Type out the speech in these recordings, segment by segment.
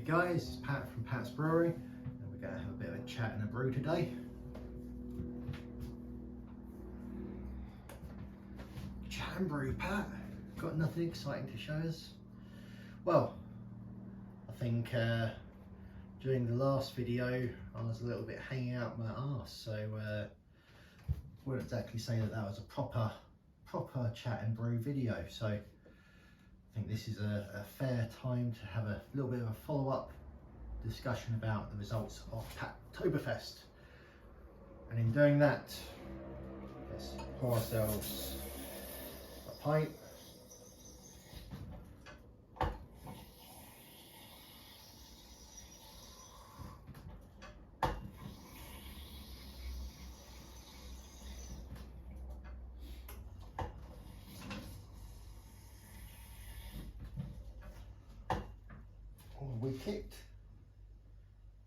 guys, it's Pat from Pat's Brewery, and we're going to have a bit of a chat and a brew today. Chat and brew, Pat. Got nothing exciting to show us? Well, I think during the last video I was a little bit hanging out my arse, so wouldn't exactly say that was a proper chat and brew video. So I think this is a fair time to have a little bit of a follow-up discussion about the results of Pattoberfest. And in doing that, let's pour ourselves a pint.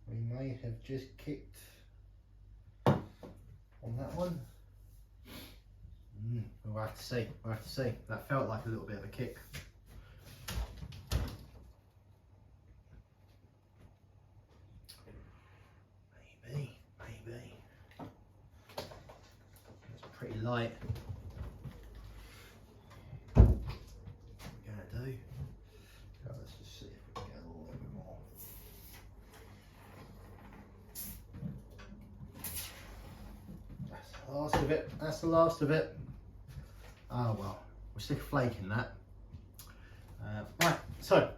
We may have just kicked on that one. We'll have to see. That felt like a little bit of a kick. Maybe. It's pretty light. What we're gonna do? Let's just see if we can get a little bit more. That's the last of it. That's the last of it. Oh well, we'll stick a flake in that. Right, so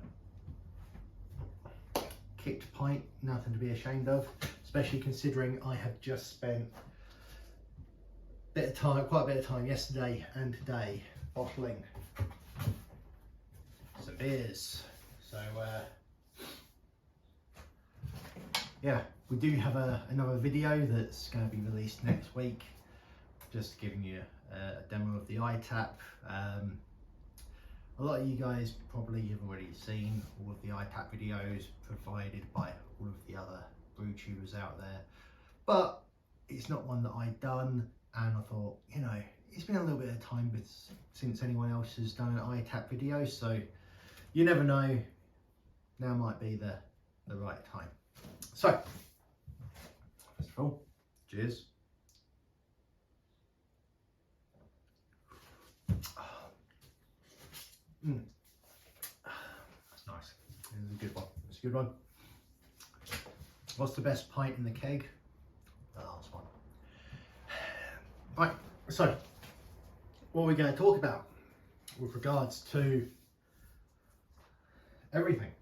kicked pint, nothing to be ashamed of, especially considering I have just spent quite a bit of time yesterday and today bottling some beers. So yeah, we do have another video that's going to be released next week, just giving you a demo of the iTap. A lot of you guys probably have already seen all of the iTap videos provided by all of the other brew tubers out there, but it's not one that I've done, and I thought, you know, it's been a little bit of time since anyone else has done an iTap video, so you never know, now might be the right time. So first of all, cheers. That's nice. This is a good one. It's a good one. What's the best pint in the keg? The last one. Right, so what are we going to talk about with regards to everything?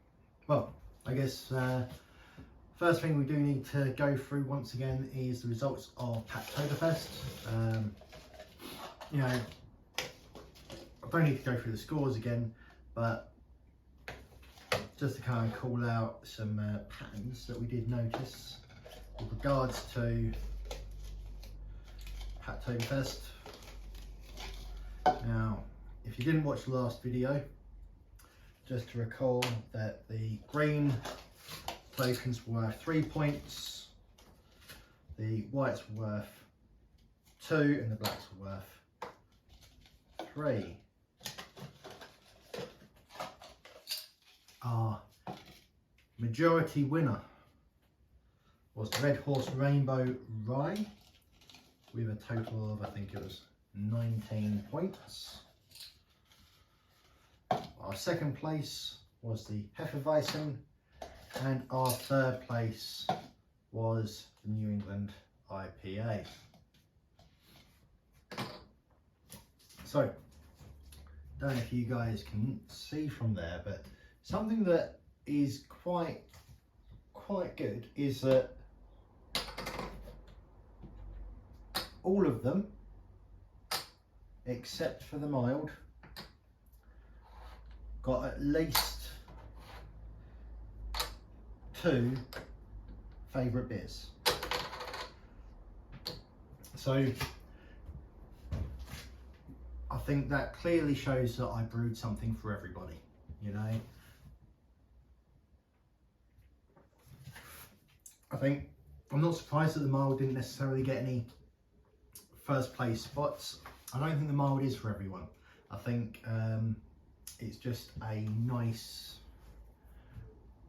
Well, I guess first thing we do need to go through once again is the results of Pattoberfest. You know, I don't need to go through the scores again, but just to kind of call out some patterns that we did notice with regards to Pattoberfest. Now, if you didn't watch the last video, just to recall that the green tokens were worth 3 points, the whites were worth 2, and the blacks were worth 3. Our majority winner was the Red Horse Rainbow Rye with a total of, I think it was 19 points. Our second place was the Hefeweizen, and our third place was the New England IPA. So, don't know if you guys can see from there, but something that is quite good is that all of them, except for the mild, got at least 2 favourite beers. So I think that clearly shows that I brewed something for everybody, you know. I think I'm not surprised that the mild didn't necessarily get any first place spots. I don't think the mild is for everyone. I think it's just a nice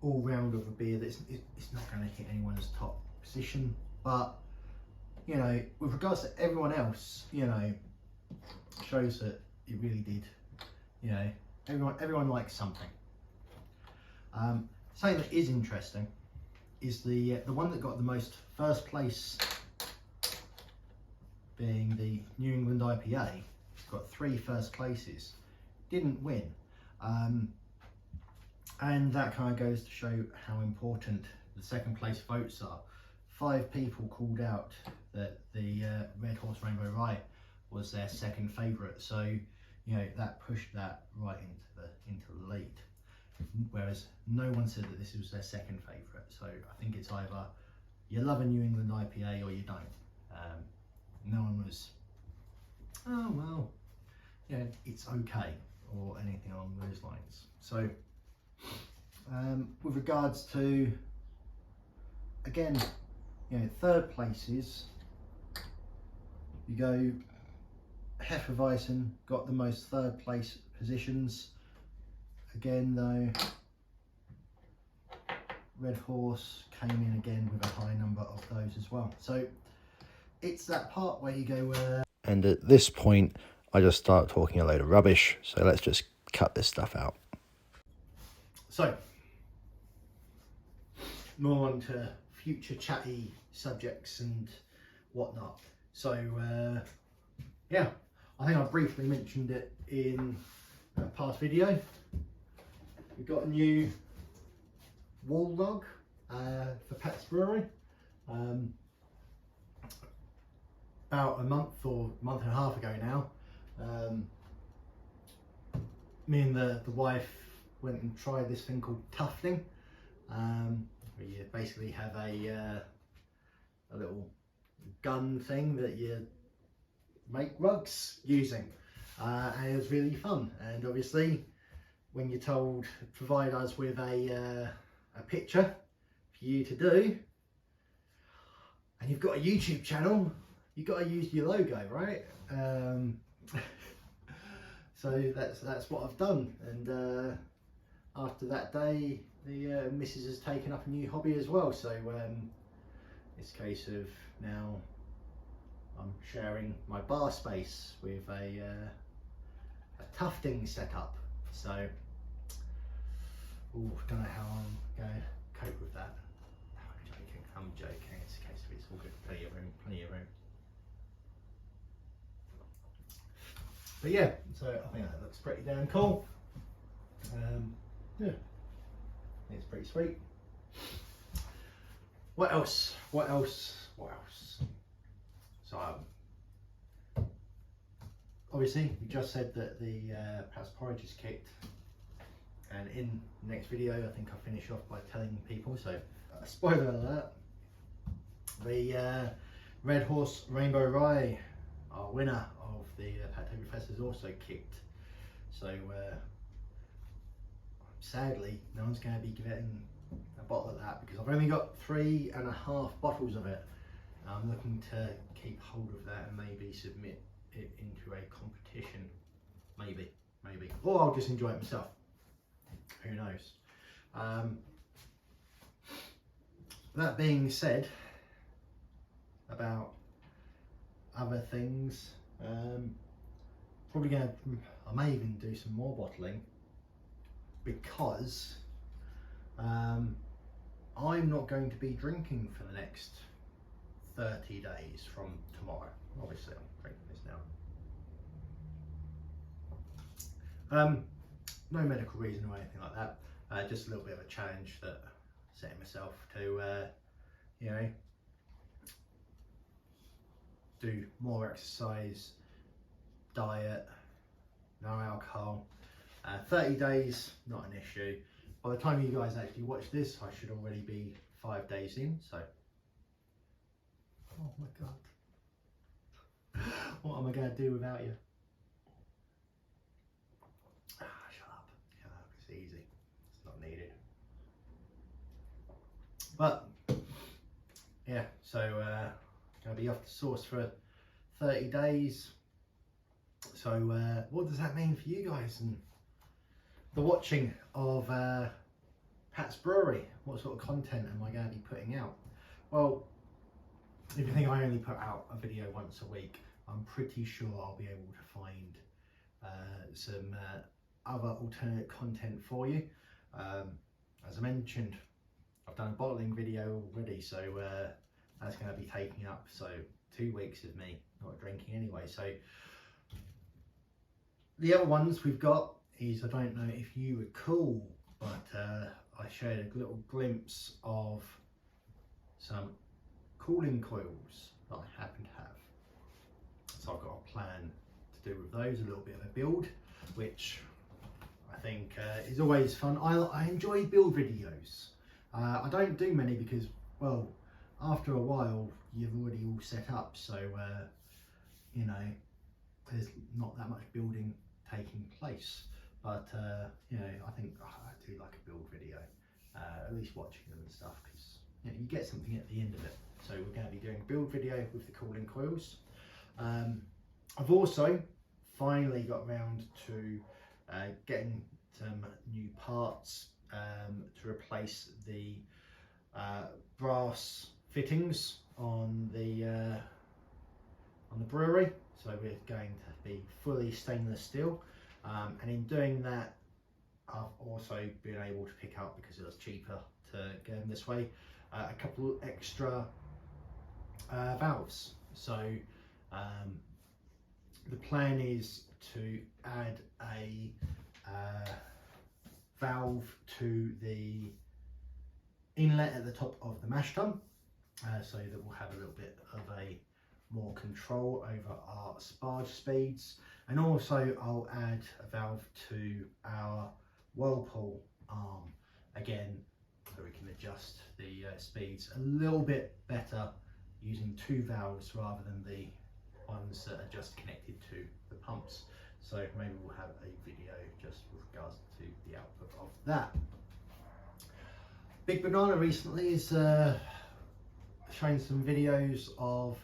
all round of a beer that's it's not going to hit anyone's top position, but you know, with regards to everyone else, you know, shows that it really did. You know, everyone likes something. Something that is interesting is the one that got the most first place, being the New England IPA. It's got 3 first places, didn't win, and that kind of goes to show how important the second place votes are. 5 people called out that the Red Horse Rainbow Rye was their second favourite, so you know that pushed that right into the lead. Whereas no one said that this was their second favourite, so I think it's either you love a New England IPA or you don't. No one was, oh well, yeah, it's okay, or anything along those lines. So with regards to, again, you know, third places, you go Hefeweizen got the most third place positions. Again though, Red Horse came in again with a high number of those as well. So it's that part where you go and at this point I just start talking a load of rubbish, so let's just cut this stuff out. So more on to future chatty subjects and whatnot. So yeah, I think I briefly mentioned it in a past video. We've got a new wall log for Pat's Brewery. About a month or month and a half ago now, me and the wife went and tried this thing called tufting, where you basically have a little gun thing that you make rugs using, and it was really fun. And obviously when you're told provide us with a picture for you to do, and you've got a YouTube channel, you've got to use your logo, right? So that's what I've done. And after that day, the missus has taken up a new hobby as well. So it's a case of now I'm sharing my bar space with a tufting setup. So don't know how I'm going to cope with that. No, I'm joking. It's a case of it's all good. Plenty of room. But yeah, so I think that looks pretty damn cool. Yeah, it's pretty sweet. What else? So obviously we just said that the Pat's Porridge is kicked, and in the next video I think I'll finish off by telling people, so spoiler alert, the Red Horse Rainbow Rye, our winner of the Pat's is also kicked. So sadly no one's going to be getting a bottle of that because I've only got 3.5 bottles of it. I'm looking to keep hold of that and maybe submit it into a competition, maybe, or I'll just enjoy it myself, who knows. That being said, about other things, probably I may even do some more bottling, because I'm not going to be drinking for the next 30 days from tomorrow. Obviously I'm drinking this now. No medical reason or anything like that, just a little bit of a challenge that I set myself to, you know, do more exercise, diet, no alcohol. 30 days, not an issue. By the time you guys actually watch this, I should already be 5 days in, so. Oh my God. What am I going to do without you? Shut up, it's easy, it's not needed. But, yeah, so going to be off the sauce for 30 days. So what does that mean for you guys and the watching of Pat's Brewery. What sort of content am I going to be putting out? Well, if you think I only put out a video once a week, I'm pretty sure I'll be able to find some other alternate content for you. As I mentioned, I've done a bottling video already, so that's going to be taking up 2 weeks of me not drinking anyway. So the other ones we've got is, I don't know if you recall, but I shared a little glimpse of some cooling coils that I happen to have. So I've got a plan to do with those, a little bit of a build, which I think is always fun. I enjoy build videos. I don't do many because, well, after a while you've already all set up, so you know, there's not that much building taking place. But you know, I think I do like a build video, at least watching them and stuff, because you know, you get something at the end of it. So we're going to be doing a build video with the cooling coils. I've also finally got around to getting some new parts to replace the brass fittings on the brewery. So we're going to be fully stainless steel, and in doing that, I've also been able to pick up, because it was cheaper to get them this way, a couple extra valves. So the plan is to add a valve to the inlet at the top of the mash tun, so that we'll have a little bit of a more control over our sparge speeds, and also I'll add a valve to our whirlpool arm, again, so we can adjust the speeds a little bit better using 2 valves rather than the ones that are just connected to the pumps. So maybe we'll have a video just with regards to the output of that. Big Banana recently is showing some videos of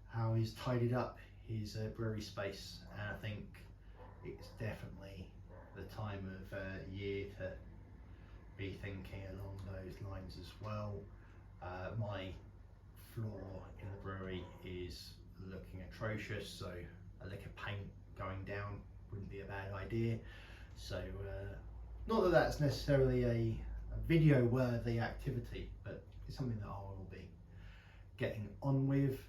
how he's tidied up his brewery space, and I think it's definitely the time of year to be thinking along those lines as well. My floor in the brewery is looking atrocious, so a lick of paint going down wouldn't be a bad idea. So not that that's necessarily a video worthy activity, but it's something that I will be getting on with,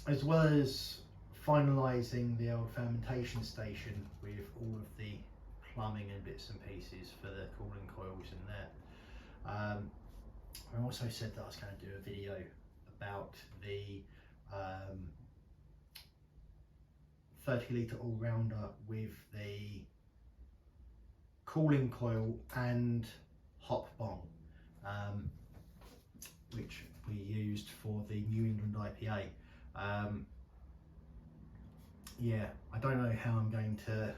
as well as finalising the old fermentation station with all of the plumbing and bits and pieces for the cooling coils in there. I also said that I was going to do a video about the 30 litre all-rounder with the cooling coil and hop bong, which we used for the New England IPA. Yeah, I don't know how I'm going to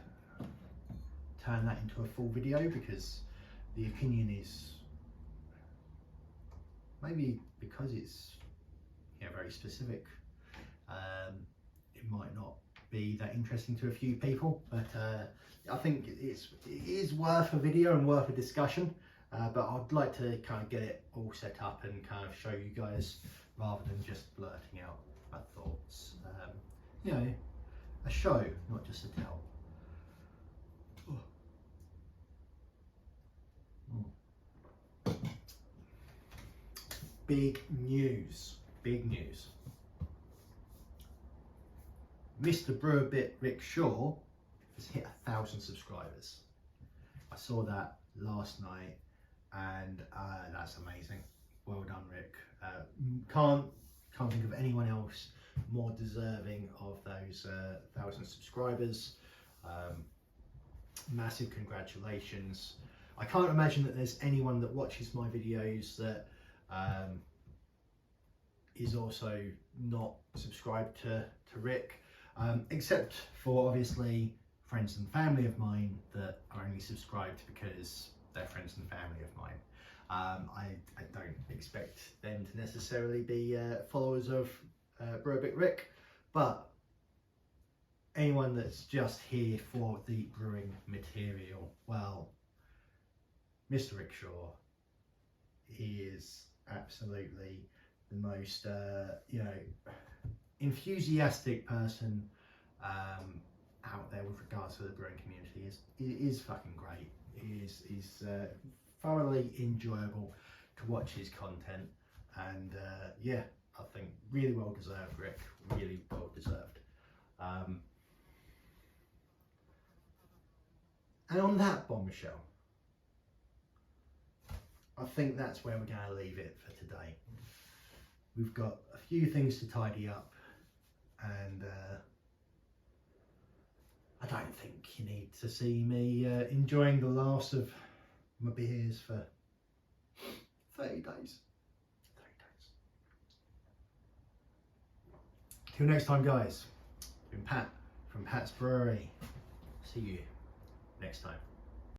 turn that into a full video, because the opinion is, maybe because it's very specific, it might not be that interesting to a few people, but I think it is worth a video and worth a discussion, but I'd like to kind of get it all set up and kind of show you guys, rather than just blurting out my thoughts. You know, a show, not just a tell. Big news, big news. Mr. Brew a Bit Rick Shaw has hit 1,000 subscribers. I saw that last night, and that's amazing. Well done, Rick. Can't think of anyone else more deserving of those 1,000 subscribers. Massive congratulations. I can't imagine that there's anyone that watches my videos that is also not subscribed to Rick, except for obviously friends and family of mine that are only subscribed because they're friends and family of mine. I don't expect them to necessarily be followers of Brew a Bit Rick, but anyone that's just here for the brewing material, well, Mr. Rickshaw is absolutely the most enthusiastic person out there with regards to the brewing community. Is fucking great. Is thoroughly enjoyable to watch his content, and yeah, I think really well deserved, Rick. Really well deserved. And on that bombshell, I think that's where we're going to leave it for today. We've got a few things to tidy up, and I don't think you need to see me enjoying the last of my beers for 30 days. 30 days. Till next time, guys. It's been Pat from Pat's Brewery. See you next time.